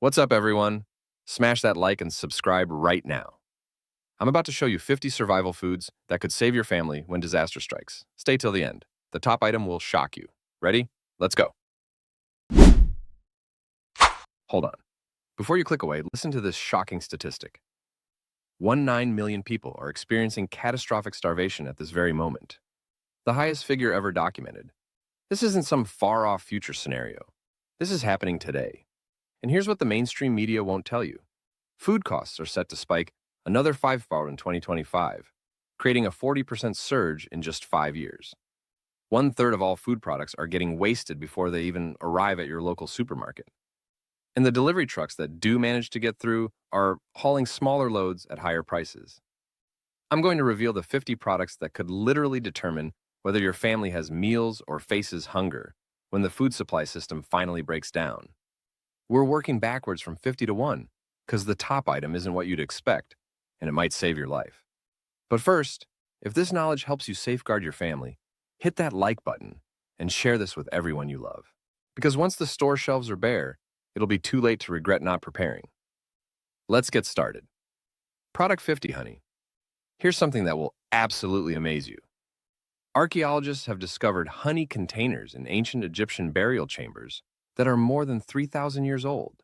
What's up, everyone? Smash that like and subscribe right now. I'm about to show you 50 survival foods that could save your family when disaster strikes. Stay till the end. The top item will shock you. Ready? Let's go. Hold on. Before you click away, listen to this shocking statistic. 19 million people are experiencing catastrophic starvation at this very moment. The highest figure ever documented. This isn't some far-off future scenario. This is happening today. And here's what the mainstream media won't tell you. Food costs are set to spike another fivefold in 2025, creating a 40% surge in just 5 years. 1/3 of all food products are getting wasted before they even arrive at your local supermarket. And the delivery trucks that do manage to get through are hauling smaller loads at higher prices. I'm going to reveal the 50 products that could literally determine whether your family has meals or faces hunger when the food supply system finally breaks down. We're working backwards from 50 to 1 because the top item isn't what you'd expect, and it might save your life. But first, if this knowledge helps you safeguard your family, hit that like button and share this with everyone you love. Because once the store shelves are bare, it'll be too late to regret not preparing. Let's get started. Product 50, honey. Here's something that will absolutely amaze you. Archaeologists have discovered honey containers in ancient Egyptian burial chambers that are more than 3,000 years old.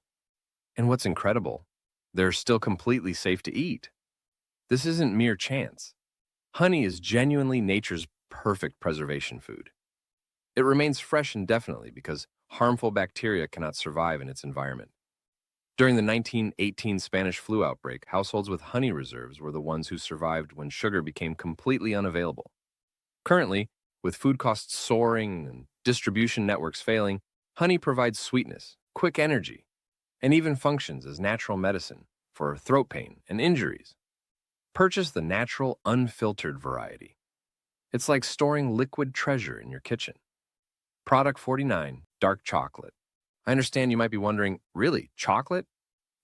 And what's incredible, they're still completely safe to eat. This isn't mere chance. Honey is genuinely nature's perfect preservation food. It remains fresh indefinitely because harmful bacteria cannot survive in its environment. During the 1918 Spanish flu outbreak, households with honey reserves were the ones who survived when sugar became completely unavailable. Currently, with food costs soaring and distribution networks failing, honey provides sweetness, quick energy, and even functions as natural medicine for throat pain and injuries. Purchase the natural, unfiltered variety. It's like storing liquid treasure in your kitchen. Product 49, dark chocolate. I understand you might be wondering, really, chocolate?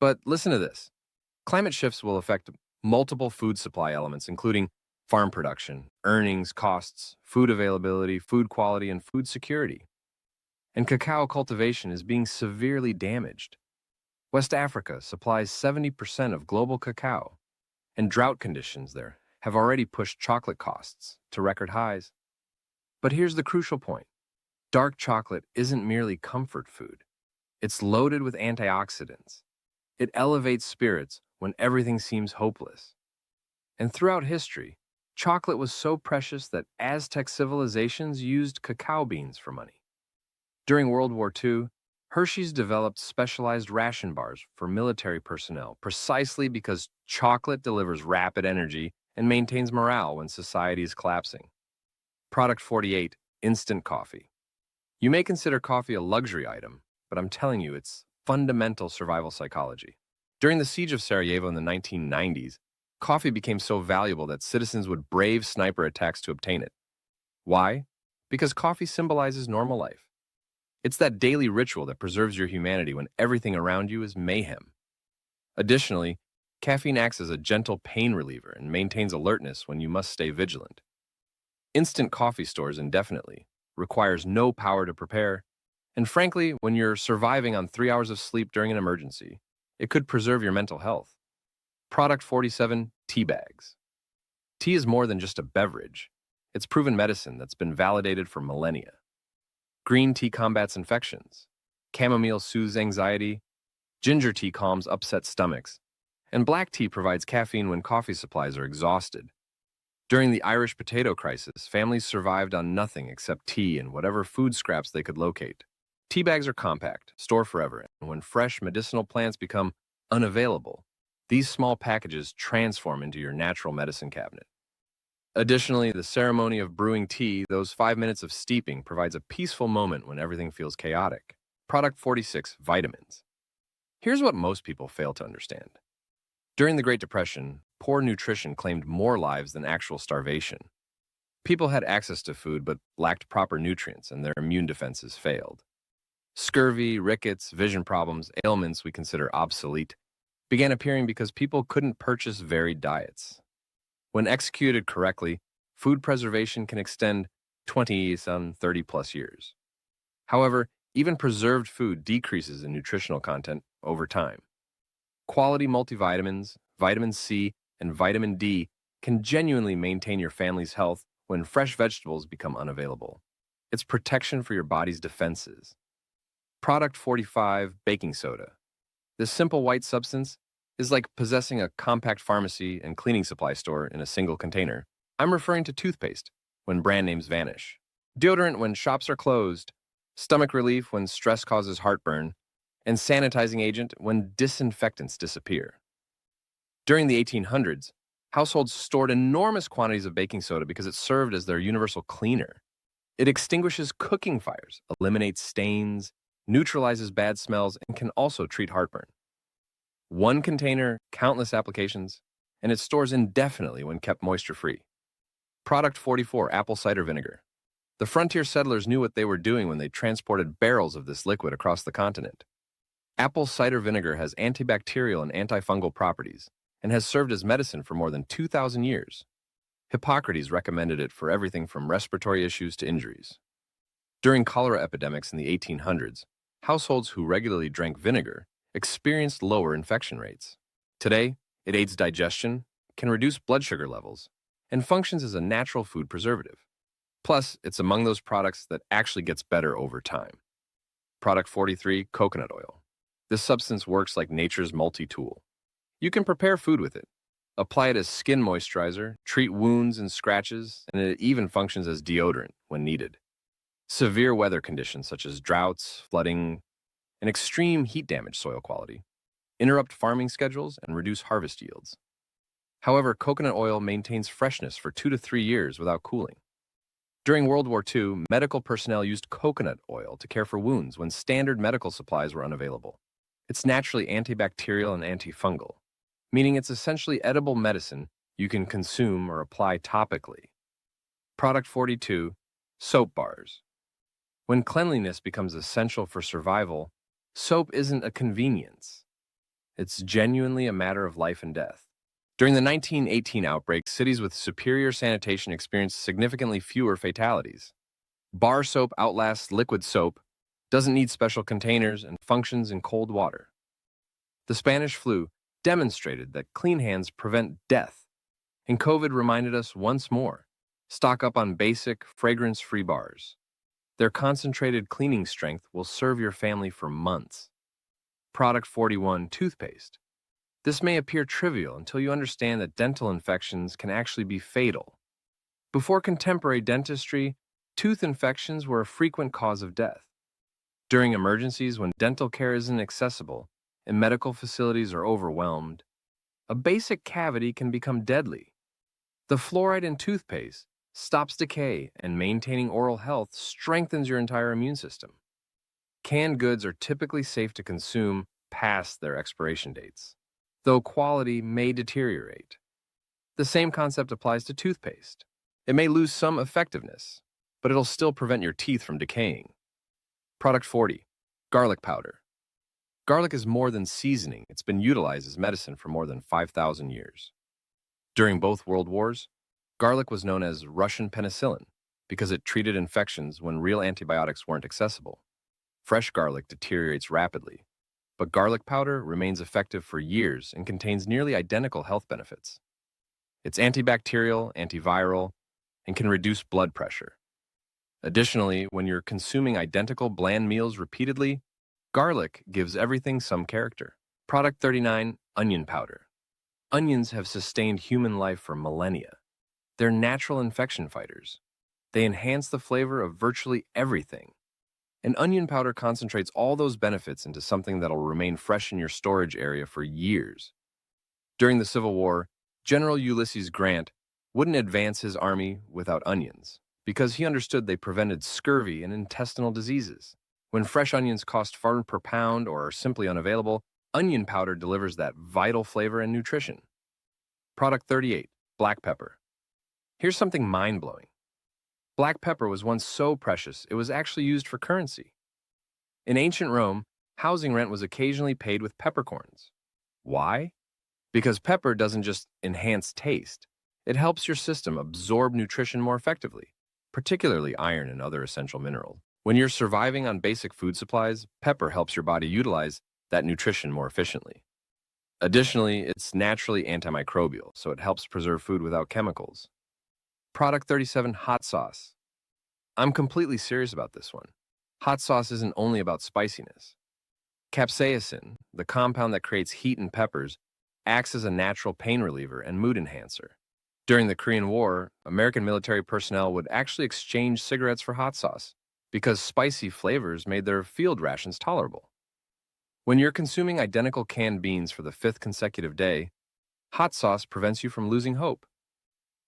But listen to this. Climate shifts will affect multiple food supply elements, including farm production, earnings, costs, food availability, food quality, and food security. And cacao cultivation is being severely damaged. West Africa supplies 70% of global cacao, and drought conditions there have already pushed chocolate costs to record highs. But here's the crucial point. Dark chocolate isn't merely comfort food. It's loaded with antioxidants. It elevates spirits when everything seems hopeless. And throughout history, chocolate was so precious that Aztec civilizations used cacao beans for money. During World War II, Hershey's developed specialized ration bars for military personnel precisely because chocolate delivers rapid energy and maintains morale when society is collapsing. Product 48, instant coffee. You may consider coffee a luxury item, but I'm telling you, it's fundamental survival psychology. During the siege of Sarajevo in the 1990s, coffee became so valuable that citizens would brave sniper attacks to obtain it. Why? Because coffee symbolizes normal life. It's that daily ritual that preserves your humanity when everything around you is mayhem. Additionally, caffeine acts as a gentle pain reliever and maintains alertness when you must stay vigilant. Instant coffee stores indefinitely, requires no power to prepare, and frankly, when you're surviving on 3 hours of sleep during an emergency, it could preserve your mental health. Product 47, tea bags. Tea is more than just a beverage. It's proven medicine that's been validated for millennia. Green tea combats infections. Chamomile soothes anxiety. Ginger tea calms upset stomachs. And black tea provides caffeine when coffee supplies are exhausted. During the Irish potato crisis, families survived on nothing except tea and whatever food scraps they could locate. Tea bags are compact, store forever, and when fresh medicinal plants become unavailable, these small packages transform into your natural medicine cabinet. Additionally, the ceremony of brewing tea, those 5 minutes of steeping, provides a peaceful moment when everything feels chaotic. Product 46, vitamins. Here's what most people fail to understand. During the Great Depression, poor nutrition claimed more lives than actual starvation. People had access to food but lacked proper nutrients and their immune defenses failed. Scurvy, rickets, vision problems, ailments we consider obsolete, began appearing because people couldn't purchase varied diets. When executed correctly, food preservation can extend 20 some 30 plus years. However, even preserved food decreases in nutritional content over time. Quality multivitamins, vitamin C, and vitamin D can genuinely maintain your family's health when fresh vegetables become unavailable. It's protection for your body's defenses. Product 45, baking soda. This simple white substance is like possessing a compact pharmacy and cleaning supply store in a single container. I'm referring to toothpaste when brand names vanish, deodorant when shops are closed, stomach relief when stress causes heartburn, and sanitizing agent when disinfectants disappear. During the 1800s, households stored enormous quantities of baking soda because it served as their universal cleaner. It extinguishes cooking fires, eliminates stains, neutralizes bad smells, and can also treat heartburn. One container, countless applications, and it stores indefinitely when kept moisture-free. Product 44, apple cider vinegar. The frontier settlers knew what they were doing when they transported barrels of this liquid across the continent. Apple cider vinegar has antibacterial and antifungal properties and has served as medicine for more than 2,000 years. Hippocrates recommended it for everything from respiratory issues to injuries. During cholera epidemics in the 1800s, households who regularly drank vinegar experienced lower infection rates. Today, it aids digestion, can reduce blood sugar levels, and functions as a natural food preservative. Plus, it's among those products that actually gets better over time. Product 43, coconut oil. This substance works like nature's multi-tool. You can prepare food with it, apply it as skin moisturizer, treat wounds and scratches, and it even functions as deodorant when needed. Severe weather conditions such as droughts, flooding, and extreme heat damage soil quality interrupt farming schedules and reduce harvest yields. However, coconut oil maintains freshness for 2 to 3 years without cooling. During World War II, medical personnel used coconut oil to care for wounds when standard medical supplies were unavailable. It's naturally antibacterial and antifungal, meaning it's essentially edible medicine you can consume or apply topically. Product 42, soap bars. When cleanliness becomes essential for survival, soap isn't a convenience. It's genuinely a matter of life and death. During the 1918 outbreak, cities with superior sanitation experienced significantly fewer fatalities. Bar soap outlasts liquid soap, doesn't need special containers, and functions in cold water. The Spanish flu demonstrated that clean hands prevent death, and COVID reminded us once more, stock up on basic, fragrance-free bars. Their concentrated cleaning strength will serve your family for months. Product 41, toothpaste. This may appear trivial until you understand that dental infections can actually be fatal. Before contemporary dentistry, tooth infections were a frequent cause of death. During emergencies when dental care isn't accessible and medical facilities are overwhelmed, a basic cavity can become deadly. The fluoride in toothpaste stops decay, and maintaining oral health strengthens your entire immune system. Canned goods are typically safe to consume past their expiration dates, though quality may deteriorate. The same concept applies to toothpaste. It may lose some effectiveness, but it'll still prevent your teeth from decaying. Product 40, garlic powder. Garlic is more than seasoning. It's been utilized as medicine for more than 5,000 years. During both World Wars, garlic was known as Russian penicillin because it treated infections when real antibiotics weren't accessible. Fresh garlic deteriorates rapidly, but garlic powder remains effective for years and contains nearly identical health benefits. It's antibacterial, antiviral, and can reduce blood pressure. Additionally, when you're consuming identical bland meals repeatedly, garlic gives everything some character. Product 39, onion powder. Onions have sustained human life for millennia. They're natural infection fighters. They enhance the flavor of virtually everything. And onion powder concentrates all those benefits into something that'll remain fresh in your storage area for years. During the Civil War, General Ulysses Grant wouldn't advance his army without onions because he understood they prevented scurvy and intestinal diseases. When fresh onions cost far per pound or are simply unavailable, onion powder delivers that vital flavor and nutrition. Product 38, black pepper. Here's something mind-blowing. Black pepper was once so precious, it was actually used for currency. In ancient Rome, housing rent was occasionally paid with peppercorns. Why? Because pepper doesn't just enhance taste, it helps your system absorb nutrition more effectively, particularly iron and other essential minerals. When you're surviving on basic food supplies, pepper helps your body utilize that nutrition more efficiently. Additionally, it's naturally antimicrobial, so it helps preserve food without chemicals. Product 37, hot sauce. I'm completely serious about this one. Hot sauce isn't only about spiciness. Capsaicin, the compound that creates heat in peppers, acts as a natural pain reliever and mood enhancer. During the Korean War, American military personnel would actually exchange cigarettes for hot sauce because spicy flavors made their field rations tolerable. When you're consuming identical canned beans for the fifth consecutive day, hot sauce prevents you from losing hope.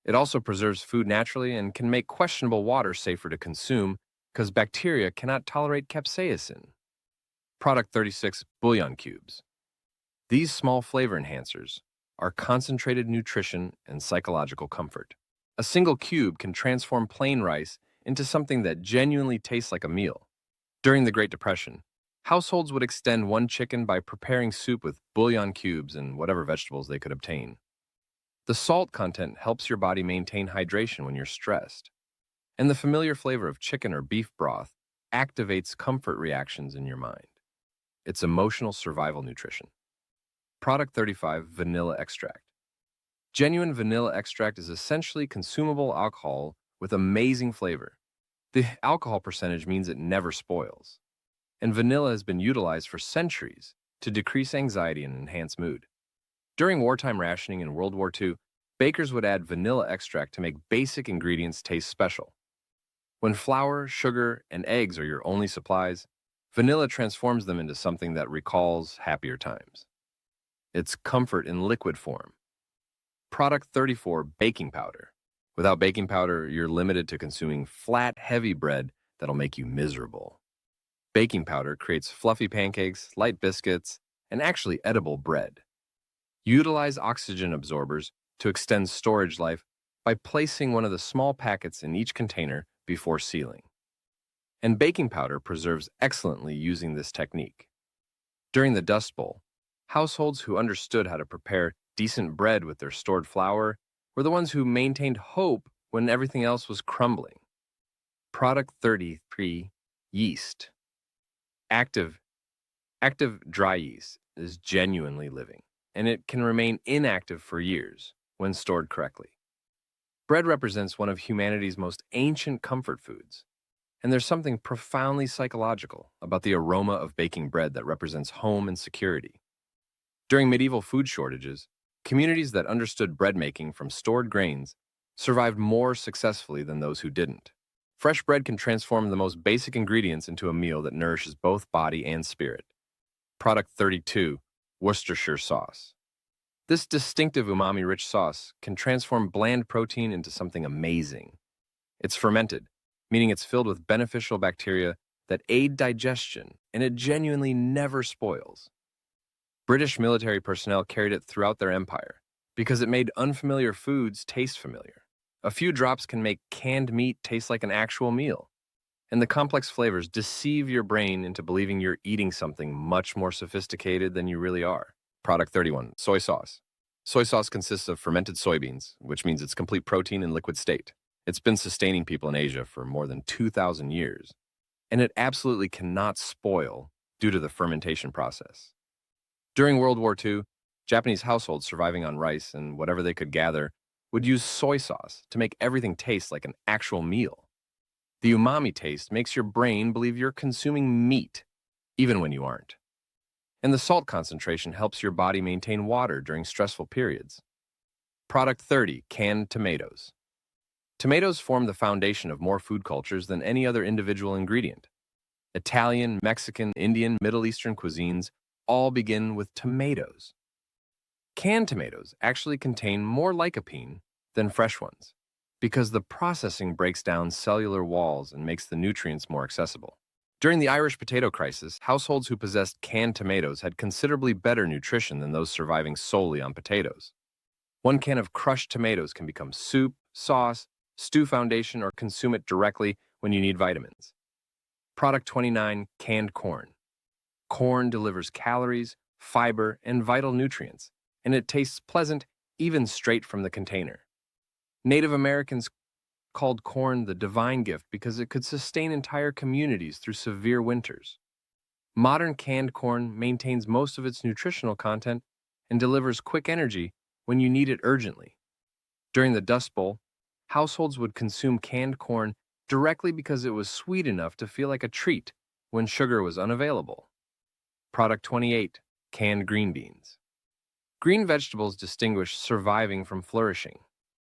It also preserves food naturally and can make questionable water safer to consume because bacteria cannot tolerate capsaicin. Product 36, bouillon cubes. These small flavor enhancers are concentrated nutrition and psychological comfort. A single cube can transform plain rice into something that genuinely tastes like a meal. During the Great Depression, households would extend one chicken by preparing soup with bouillon cubes and whatever vegetables they could obtain. The salt content helps your body maintain hydration when you're stressed, and the familiar flavor of chicken or beef broth activates comfort reactions in your mind. It's emotional survival nutrition. Product 35, vanilla extract. Genuine vanilla extract is essentially consumable alcohol with amazing flavor. The alcohol percentage means it never spoils, and vanilla has been utilized for centuries to decrease anxiety and enhance mood. During wartime rationing in World War II, bakers would add vanilla extract to make basic ingredients taste special. When flour, sugar, and eggs are your only supplies, vanilla transforms them into something that recalls happier times. It's comfort in liquid form. Product 34, baking powder. Without baking powder, you're limited to consuming flat, heavy bread that'll make you miserable. Baking powder creates fluffy pancakes, light biscuits, and actually edible bread. Utilize oxygen absorbers to extend storage life by placing one of the small packets in each container before sealing. And baking powder preserves excellently using this technique. During the Dust Bowl, households who understood how to prepare decent bread with their stored flour were the ones who maintained hope when everything else was crumbling. Product 33, yeast. Active dry yeast is genuinely living, and it can remain inactive for years when stored correctly. Bread represents one of humanity's most ancient comfort foods, and there's something profoundly psychological about the aroma of baking bread that represents home and security. During medieval food shortages, communities that understood bread making from stored grains survived more successfully than those who didn't. Fresh bread can transform the most basic ingredients into a meal that nourishes both body and spirit. Product 32, Worcestershire sauce. This distinctive umami-rich sauce can transform bland protein into something amazing. It's fermented, meaning it's filled with beneficial bacteria that aid digestion, and it genuinely never spoils. British military personnel carried it throughout their empire because it made unfamiliar foods taste familiar. A few drops can make canned meat taste like an actual meal, and the complex flavors deceive your brain into believing you're eating something much more sophisticated than you really are. Product 31, soy sauce. Soy sauce consists of fermented soybeans, which means it's complete protein in liquid state. It's been sustaining people in Asia for more than 2,000 years, and it absolutely cannot spoil due to the fermentation process. During World War II, Japanese households surviving on rice and whatever they could gather would use soy sauce to make everything taste like an actual meal. The umami taste makes your brain believe you're consuming meat, even when you aren't. And the salt concentration helps your body maintain water during stressful periods. Product 30, canned tomatoes. Tomatoes form the foundation of more food cultures than any other individual ingredient. Italian, Mexican, Indian, Middle Eastern cuisines all begin with tomatoes. Canned tomatoes actually contain more lycopene than fresh ones because the processing breaks down cellular walls and makes the nutrients more accessible. During the Irish potato crisis, households who possessed canned tomatoes had considerably better nutrition than those surviving solely on potatoes. One can of crushed tomatoes can become soup, sauce, stew foundation, or consume it directly when you need vitamins. Product 29, canned corn. Corn delivers calories, fiber, and vital nutrients, and it tastes pleasant even straight from the container. Native Americans called corn the divine gift because it could sustain entire communities through severe winters. Modern canned corn maintains most of its nutritional content and delivers quick energy when you need it urgently. During the Dust Bowl, households would consume canned corn directly because it was sweet enough to feel like a treat when sugar was unavailable. Product 28. Canned green beans. Green vegetables distinguish surviving from flourishing.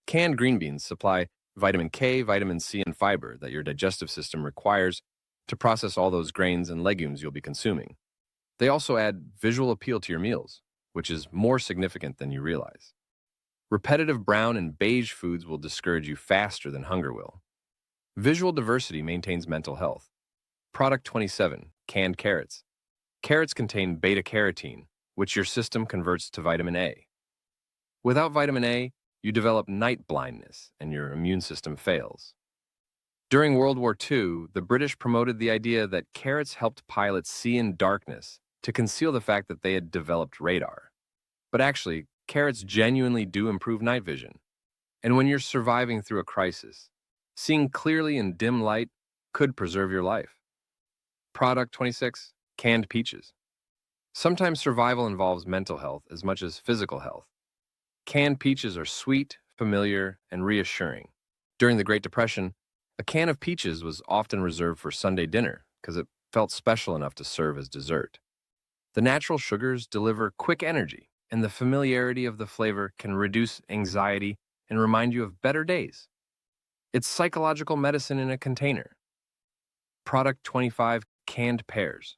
Canned green beans supply vitamin K, vitamin C, and fiber that your digestive system requires to process all those grains and legumes you'll be consuming. They also add visual appeal to your meals, which is more significant than you realize. Repetitive brown and beige foods will discourage you faster than hunger will. Visual diversity maintains mental health. Product 27. Canned carrots. Carrots contain beta-carotene, which your system converts to vitamin A. Without vitamin A, you develop night blindness and your immune system fails. During World War II, the British promoted the idea that carrots helped pilots see in darkness to conceal the fact that they had developed radar. But actually, carrots genuinely do improve night vision. And when you're surviving through a crisis, seeing clearly in dim light could preserve your life. Product 26. Canned peaches. Sometimes survival involves mental health as much as physical health. Canned peaches are sweet, familiar, and reassuring. During the Great Depression, a can of peaches was often reserved for Sunday dinner because it felt special enough to serve as dessert. The natural sugars deliver quick energy, and the familiarity of the flavor can reduce anxiety and remind you of better days. It's psychological medicine in a container. Product 25. Canned pears.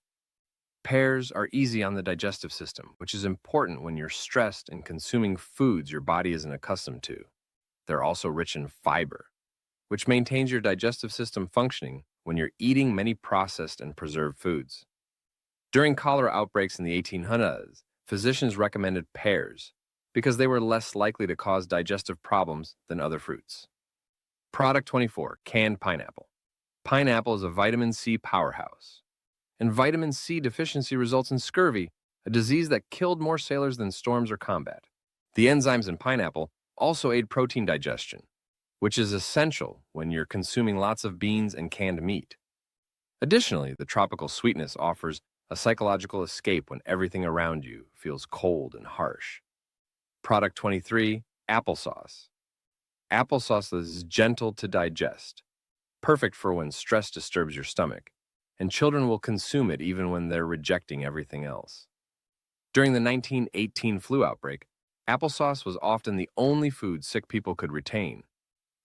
Pears are easy on the digestive system, which is important when you're stressed and consuming foods your body isn't accustomed to. They're also rich in fiber, which maintains your digestive system functioning when you're eating many processed and preserved foods. During cholera outbreaks in the 1800s, physicians recommended pears because they were less likely to cause digestive problems than other fruits. Product 24. Canned pineapple. Pineapple is a vitamin C powerhouse, and vitamin C deficiency results in scurvy, a disease that killed more sailors than storms or combat. The enzymes in pineapple also aid protein digestion, which is essential when you're consuming lots of beans and canned meat. Additionally, the tropical sweetness offers a psychological escape when everything around you feels cold and harsh. Product 23. Applesauce. Applesauce is gentle to digest, perfect for when stress disturbs your stomach, and children will consume it even when they're rejecting everything else. During the 1918 flu outbreak, applesauce was often the only food sick people could retain.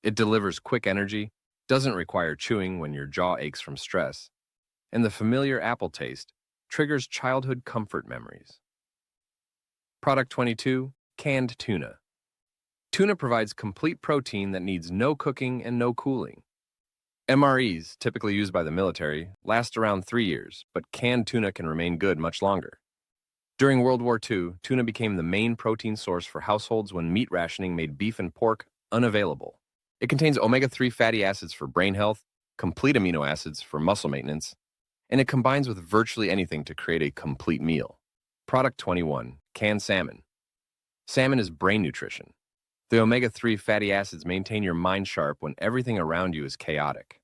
It delivers quick energy, doesn't require chewing when your jaw aches from stress, and the familiar apple taste triggers childhood comfort memories. Product 22. Canned tuna. Tuna provides complete protein that needs no cooking and no cooling. MREs, typically used by the military, last around 3 years, but canned tuna can remain good much longer. During World War II, tuna became the main protein source for households when meat rationing made beef and pork unavailable. It contains omega-3 fatty acids for brain health, complete amino acids for muscle maintenance, and it combines with virtually anything to create a complete meal. Product 21. Canned salmon. Salmon is brain nutrition. The omega-3 fatty acids maintain your mind sharp when everything around you is chaotic.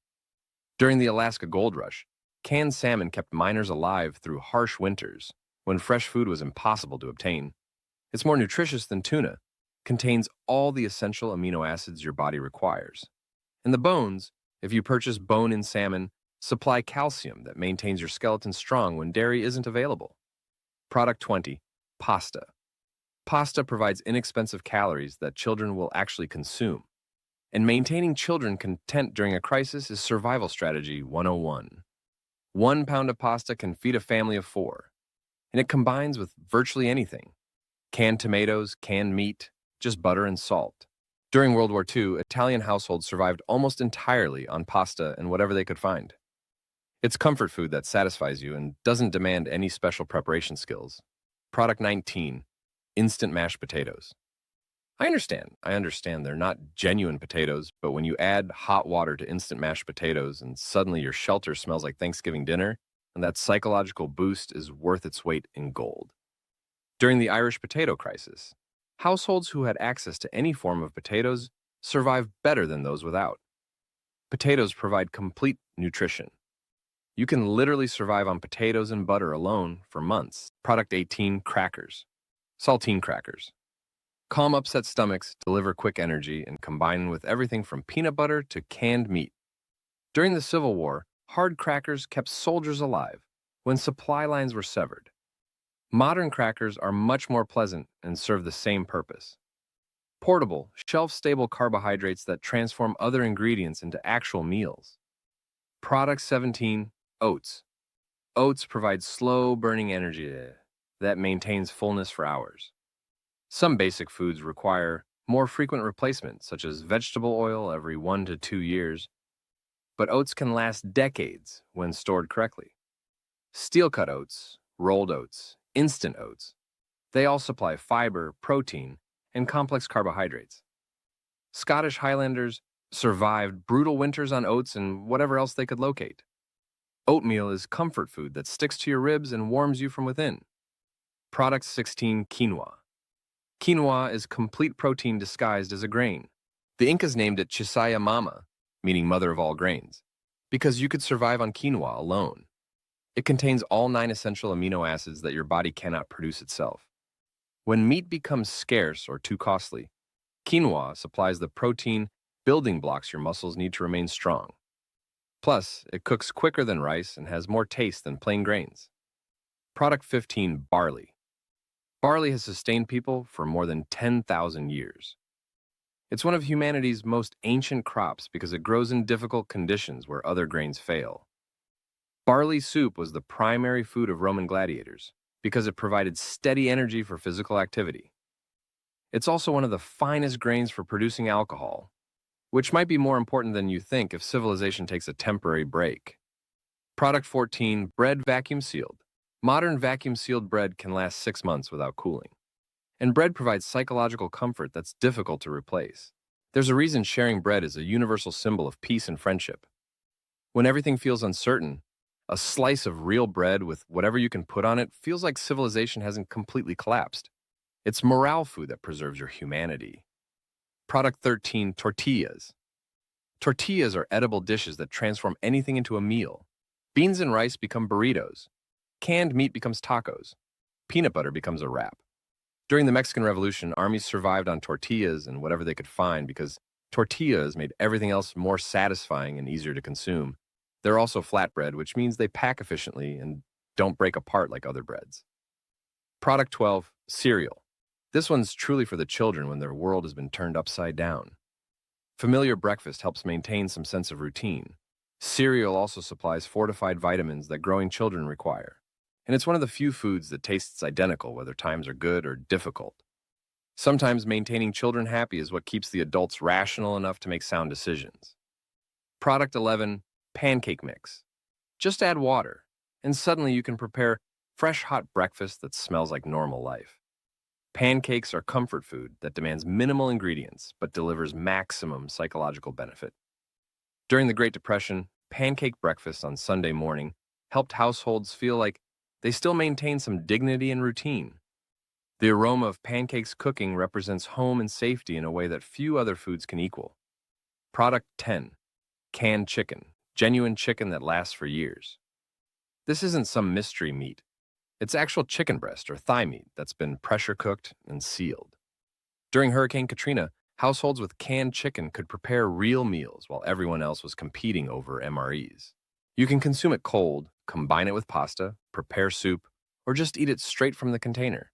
During the Alaska Gold Rush, canned salmon kept miners alive through harsh winters when fresh food was impossible to obtain. It's more nutritious than tuna, contains all the essential amino acids your body requires. And the bones, if you purchase bone-in salmon, supply calcium that maintains your skeleton strong when dairy isn't available. Product 20. Pasta. Pasta provides inexpensive calories that children will actually consume. And maintaining children content during a crisis is survival strategy 101. 1 pound of pasta can feed a family of 4, and it combines with virtually anything. Canned tomatoes, canned meat, just butter and salt. During World War II, Italian households survived almost entirely on pasta and whatever they could find. It's comfort food that satisfies you and doesn't demand any special preparation skills. Product 19. Instant mashed potatoes. I understand they're not genuine potatoes, but when you add hot water to instant mashed potatoes and suddenly your shelter smells like Thanksgiving dinner, and that psychological boost is worth its weight in gold. During the Irish potato crisis, households who had access to any form of potatoes survived better than those without. Potatoes provide complete nutrition. You can literally survive on potatoes and butter alone for months. Product 18, crackers. Saltine crackers. Calm upset stomachs, deliver quick energy, and combine with everything from peanut butter to canned meat. During the Civil War, hard crackers kept soldiers alive when supply lines were severed. Modern crackers are much more pleasant and serve the same purpose. Portable, shelf-stable carbohydrates that transform other ingredients into actual meals. Product 17, oats. Oats provide slow-burning energy that maintains fullness for hours. Some basic foods require more frequent replacement, such as vegetable oil every 1 to 2 years, but oats can last decades when stored correctly. Steel-cut oats, rolled oats, instant oats, they all supply fiber, protein, and complex carbohydrates. Scottish Highlanders survived brutal winters on oats and whatever else they could locate. Oatmeal is comfort food that sticks to your ribs and warms you from within. Product 16, quinoa. Quinoa is complete protein disguised as a grain. The Incas named it Chisaya Mama, meaning mother of all grains, because you could survive on quinoa alone. It contains all 9 essential amino acids that your body cannot produce itself. When meat becomes scarce or too costly, quinoa supplies the protein building blocks your muscles need to remain strong. Plus, it cooks quicker than rice and has more taste than plain grains. Product 15, barley. Barley has sustained people for more than 10,000 years. It's one of humanity's most ancient crops because it grows in difficult conditions where other grains fail. Barley soup was the primary food of Roman gladiators because it provided steady energy for physical activity. It's also one of the finest grains for producing alcohol, which might be more important than you think if civilization takes a temporary break. Product 14, bread vacuum sealed. Modern vacuum-sealed bread can last 6 months without cooling. And bread provides psychological comfort that's difficult to replace. There's a reason sharing bread is a universal symbol of peace and friendship. When everything feels uncertain, a slice of real bread with whatever you can put on it feels like civilization hasn't completely collapsed. It's morale food that preserves your humanity. Product 13, tortillas. Tortillas are edible dishes that transform anything into a meal. Beans and rice become burritos. Canned meat becomes tacos. Peanut butter becomes a wrap. During the Mexican Revolution, armies survived on tortillas and whatever they could find because tortillas made everything else more satisfying and easier to consume. They're also flatbread, which means they pack efficiently and don't break apart like other breads. Product 12, cereal. This one's truly for the children when their world has been turned upside down. Familiar breakfast helps maintain some sense of routine. Cereal also supplies fortified vitamins that growing children require. And it's one of the few foods that tastes identical whether times are good or difficult. Sometimes maintaining children happy is what keeps the adults rational enough to make sound decisions. Product 11, pancake mix. Just add water, and suddenly you can prepare fresh hot breakfast that smells like normal life. Pancakes are comfort food that demands minimal ingredients but delivers maximum psychological benefit. During the Great Depression, pancake breakfast on Sunday morning helped households feel like they still maintain some dignity and routine. The aroma of pancakes cooking represents home and safety in a way that few other foods can equal. Product 10, canned chicken, genuine chicken that lasts for years. This isn't some mystery meat. It's actual chicken breast or thigh meat that's been pressure cooked and sealed. During Hurricane Katrina, households with canned chicken could prepare real meals while everyone else was competing over MREs. You can consume it cold, combine it with pasta, prepare soup, or just eat it straight from the container.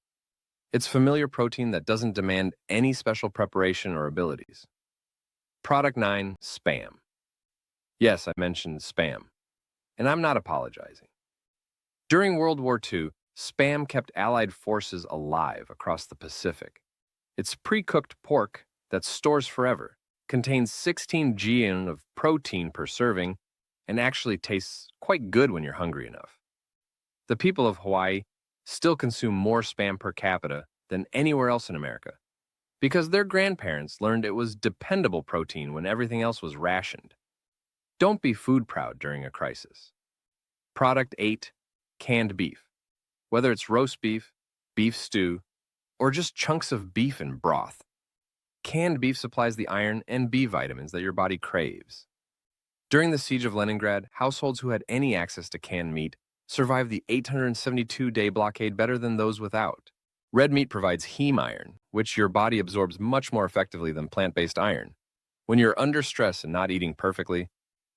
It's familiar protein that doesn't demand any special preparation or abilities. Product 9, Spam. Yes, I mentioned Spam, and I'm not apologizing. During World War II, Spam kept Allied forces alive across the Pacific. It's pre-cooked pork that stores forever, contains 16 g of protein per serving, and actually tastes quite good when you're hungry enough. The people of Hawaii still consume more Spam per capita than anywhere else in America because their grandparents learned it was dependable protein when everything else was rationed. Don't be food proud during a crisis. Product 8, canned beef. Whether it's roast beef, beef stew, or just chunks of beef in broth, canned beef supplies the iron and B vitamins that your body craves. During the siege of Leningrad, households who had any access to canned meat survived the 872-day blockade better than those without. Red meat provides heme iron, which your body absorbs much more effectively than plant-based iron. When you're under stress and not eating perfectly,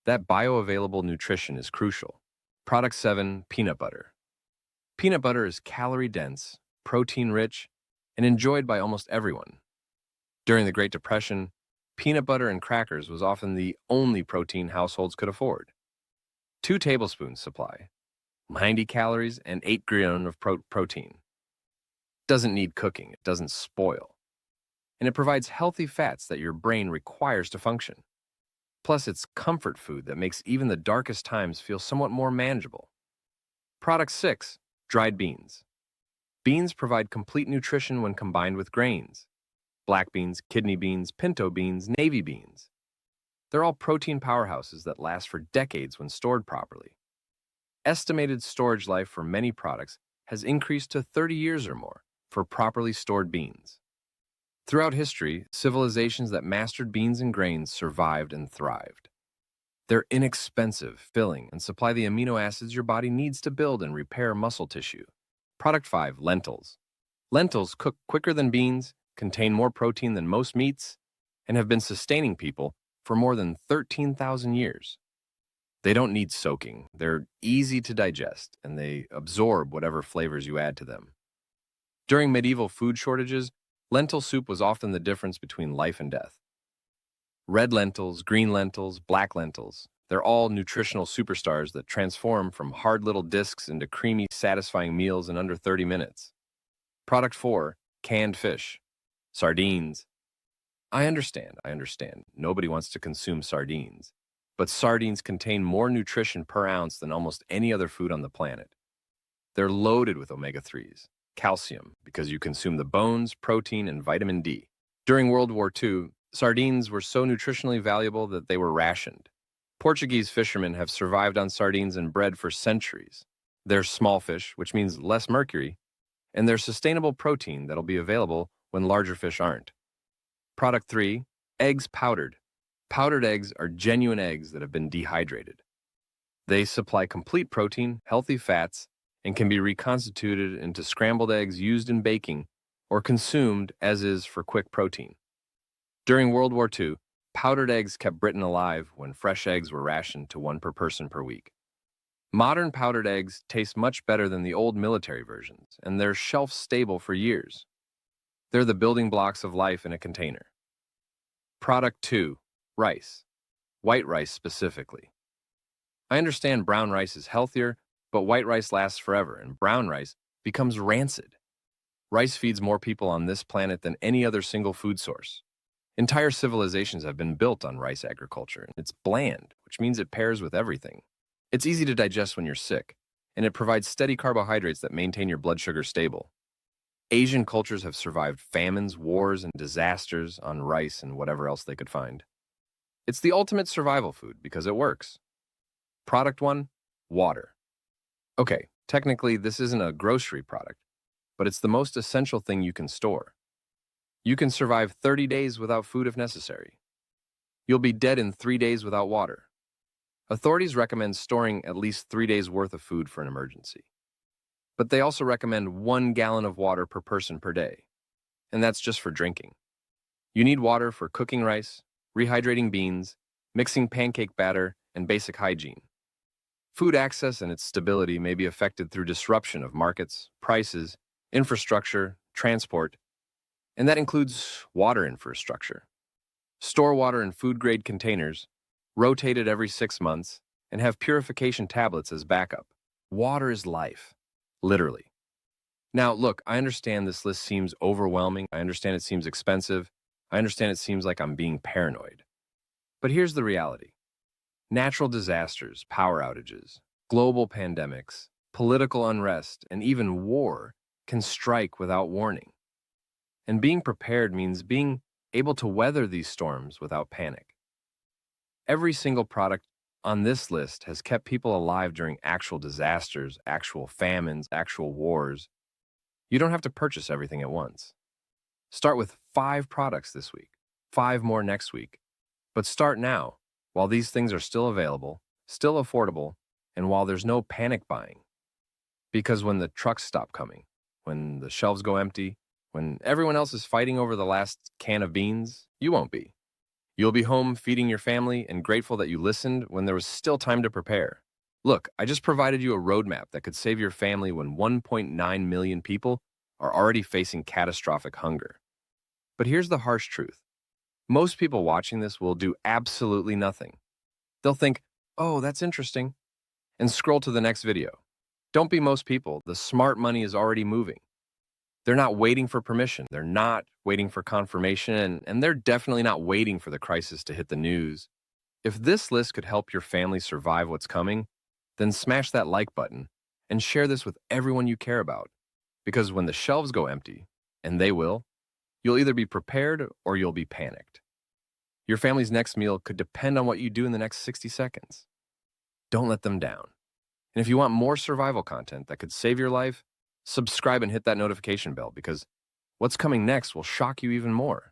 that bioavailable nutrition is crucial. Product 7, peanut butter. Peanut butter is calorie-dense, protein-rich, and enjoyed by almost everyone. During the Great Depression, peanut butter and crackers was often the only protein households could afford. 2 tablespoons supply, 90 calories and 8 grams of protein. Doesn't need cooking, it doesn't spoil. And it provides healthy fats that your brain requires to function. Plus, it's comfort food that makes even the darkest times feel somewhat more manageable. Product 6, dried beans. Beans provide complete nutrition when combined with grains. Black beans, kidney beans, pinto beans, navy beans. They're all protein powerhouses that last for decades when stored properly. Estimated storage life for many products has increased to 30 years or more for properly stored beans. Throughout history, civilizations that mastered beans and grains survived and thrived. They're inexpensive, filling, and supply the amino acids your body needs to build and repair muscle tissue. Product 5, lentils. Lentils cook quicker than beans, contain more protein than most meats, and have been sustaining people for more than 13,000 years. They don't need soaking, they're easy to digest, and they absorb whatever flavors you add to them. During medieval food shortages, lentil soup was often the difference between life and death. Red lentils, green lentils, black lentils, they're all nutritional superstars that transform from hard little discs into creamy, satisfying meals in under 30 minutes. Product 4, canned fish. Sardines. I understand. Nobody wants to consume sardines. But sardines contain more nutrition per ounce than almost any other food on the planet. They're loaded with omega-3s, calcium, because you consume the bones, protein, and vitamin D. During World War II, sardines were so nutritionally valuable that they were rationed. Portuguese fishermen have survived on sardines and bread for centuries. They're small fish, which means less mercury, and they're sustainable protein that'll be available when larger fish aren't. Product 3, eggs powdered. Powdered eggs are genuine eggs that have been dehydrated. They supply complete protein, healthy fats, and can be reconstituted into scrambled eggs used in baking or consumed as is for quick protein. During World War II, powdered eggs kept Britain alive when fresh eggs were rationed to 1 per person per week. Modern powdered eggs taste much better than the old military versions, and they're shelf-stable for years. They're the building blocks of life in a container. Product 2, rice. White rice specifically. I understand brown rice is healthier, but white rice lasts forever, and brown rice becomes rancid. Rice feeds more people on this planet than any other single food source. Entire civilizations have been built on rice agriculture. It's bland, which means it pairs with everything. It's easy to digest when you're sick, and it provides steady carbohydrates that maintain your blood sugar stable. Asian cultures have survived famines, wars, and disasters on rice and whatever else they could find. It's the ultimate survival food because it works. Product 1, water. Okay, technically this isn't a grocery product, but it's the most essential thing you can store. You can survive 30 days without food if necessary. You'll be dead in 3 days without water. Authorities recommend storing at least 3 days' worth of food for an emergency. But they also recommend 1 gallon of water per person per day, and that's just for drinking. You need water for cooking rice, rehydrating beans, mixing pancake batter, and basic hygiene. Food access and its stability may be affected through disruption of markets, prices, infrastructure, transport, and that includes water infrastructure. Store water in food-grade containers, rotate it every 6 months, and have purification tablets as backup. Water is life, literally. Now, look, I understand this list seems overwhelming. I understand it seems expensive. I understand it seems like I'm being paranoid. But here's the reality. Natural disasters, power outages, global pandemics, political unrest, and even war can strike without warning. And being prepared means being able to weather these storms without panic. Every single product on this list has kept people alive during actual disasters, actual famines, actual wars. You don't have to purchase everything at once. Start with 5 products this week, 5 more next week. But start now, while these things are still available, still affordable, and while there's no panic buying. Because when the trucks stop coming, when the shelves go empty, when everyone else is fighting over the last can of beans, you won't be. You'll be home feeding your family and grateful that you listened when there was still time to prepare. Look, I just provided you a roadmap that could save your family when 1.9 million people are already facing catastrophic hunger. But here's the harsh truth. Most people watching this will do absolutely nothing. They'll think, oh, that's interesting, and scroll to the next video. Don't be most people. The smart money is already moving. They're not waiting for permission. They're not waiting for confirmation, and they're definitely not waiting for the crisis to hit the news. If this list could help your family survive what's coming, then smash that like button and share this with everyone you care about. Because when the shelves go empty, and they will, you'll either be prepared or you'll be panicked. Your family's next meal could depend on what you do in the next 60 seconds. Don't let them down. And if you want more survival content that could save your life, subscribe and hit that notification bell because what's coming next will shock you even more.